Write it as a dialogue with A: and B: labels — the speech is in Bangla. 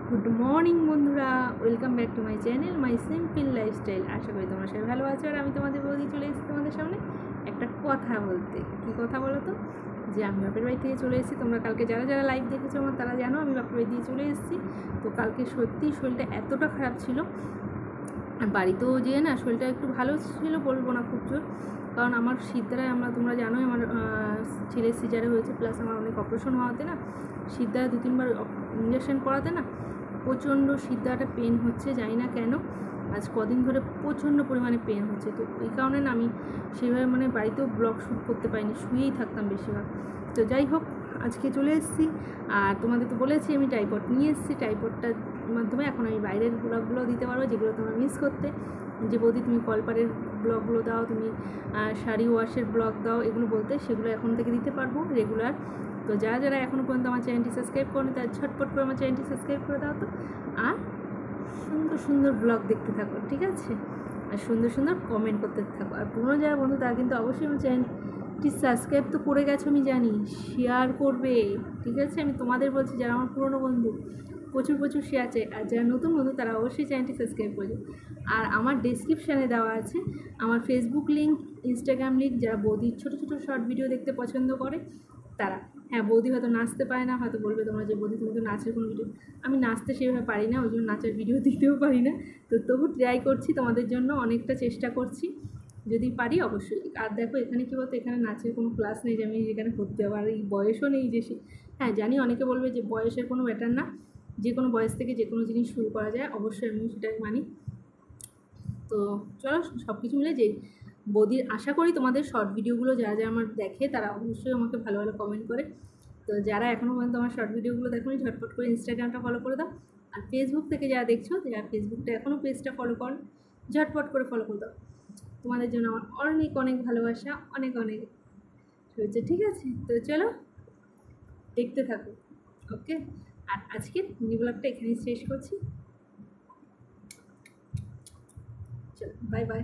A: গুড মর্নিং বন্ধুরা, welcome back to my channel my simple lifestyle. আশা করি তোমরা সবাই ভালো আছো। আর আমি তোমাদের বৌদি চলে এসেছি তোমাদের সামনে একটা কথা বলতে। কী কথা বলো তো? যে আমি বাপের বাড়ি থেকে চলে এসেছি। তোমরা কালকে যারা যারা লাইভ দেখেছো আমার তারা জানো আমি বাপের বাড়ি দিয়ে চলে এসেছি। তো কালকে সত্যি শরীরটা এতটা খারাপ ছিল, আর বাড়িতেও যেয়ে না শরীরটা একটু ভালো ছিল বলবো না, খুব জোর। কারণ আমার সিদ্ধারায় তোমরা জানোই আমার ছেলের সিজারে হয়েছে, প্লাস আমার অনেক অপারেশন হওয়াতে না সিদ্ধারা 2-3বার ইঞ্জেকশন করাতে না প্রচণ্ড সিদ্ধাটা পেন হচ্ছে, জানি না কেন। আজ কদিন ধরে প্রচণ্ড পরিমাণে পেন হচ্ছে। তো এই কারণে না আমি সেভাবে বাড়িতেও ব্লগ শ্যুট করতে পারিনি, শুয়েই থাকতাম বেশিরভাগ। তো যাই হোক, আজকে চলে এসেছি। আর তোমাদের তো বলেছি আমি ট্রাইপড নিয়ে এসেছি। ট্রাইপডটার মাধ্যমে এখন আমি বাইরের ব্লগগুলো দিতে পারবো যেগুলো তোমরা মিস করতে। যে বৌদি তুমি কলপারের ব্লগগুলো দাও, তুমি শাড়ি ওয়াশের ব্লগ দাও, এগুলো বলতে সেগুলো এখন থেকে দিতে পারবো রেগুলার। তো যারা যারা এখনও পর্যন্ত আমার চ্যানেলটি সাবস্ক্রাইব করেনি তারা ঝটপট করে আমার চ্যানেলটি সাবস্ক্রাইব করে দাও তো। আর সুন্দর সুন্দর ব্লগ দেখতে থাকো, ঠিক আছে? আর সুন্দর সুন্দর কমেন্ট করতে থাকো। আর পুরনো যারা বন্ধু তারা কিন্তু অবশ্যই আমার চ্যানেলটি সাবস্ক্রাইব তো করে গেছো আমি জানি, শেয়ার করবে, ঠিক আছে? আমি তোমাদের বলছি, যারা আমার পুরনো বন্ধু প্রচুর প্রচুর শেয়ার চাই। আর যারা নতুন বন্ধু তারা অবশ্যই চ্যানেলটি সাবস্ক্রাইব করবে। আর আমার ডেসক্রিপশানে দেওয়া আছে আমার ফেসবুক লিঙ্ক, ইনস্টাগ্রাম লিঙ্ক। যারা বৌদির ছোটো ছোটো শর্ট ভিডিও দেখতে পছন্দ করে তারা, হ্যাঁ, বৌদি হয়তো নাচতে পারে না, হয়তো বলবে তোমরা যে বৌদি তুমি তো নাচের কোনো ভিডিও, আমি নাচতে সেভাবে পারি না, ওই জন্য নাচের ভিডিও দিতেও পারি না। তো তবু ট্রাই করছি তোমাদের জন্য, অনেকটা চেষ্টা করছি, যদি পারি অবশ্যই। আর দেখো এখানে কী বলতো, এখানে নাচের কোনো ক্লাস নেই যে আমি যেখানে করতে হবে, আর এই বয়সও নেই যে হ্যাঁ জানি অনেকে বলবে যে বয়সের কোনো ব্যাটার না, যে কোনো বয়স থেকে যে কোনো জিনিস শুরু করা যায়, অবশ্যই আমি সেটাই মানি। তো চলো সব কিছু মিলে যে বৌদির, আশা করি তোমাদের শর্ট ভিডিওগুলো যারা যারা আমার দেখে তারা অবশ্যই আমাকে ভালো ভালো কমেন্ট করে। তো যারা এখনও পর্যন্ত আমার শর্ট ভিডিওগুলো দেখোনি ঝটপট করে ইনস্টাগ্রামটা ফলো করে দাও। আর ফেসবুক থেকে যারা দেখছো, যারা ফেসবুকটা এখনও পেজটা ফলো করো, ঝটপট করে ফলো করে দাও। তোমাদের জন্য আমার অনেক অনেক ভালোবাসা, অনেক অনেক হয়েছে, ঠিক আছে? তো চলো দেখতে থাকো, ওকে? আর আজকের মিনি ব্লগটা এখানেই শেষ করছি। চলো, বাই বাই।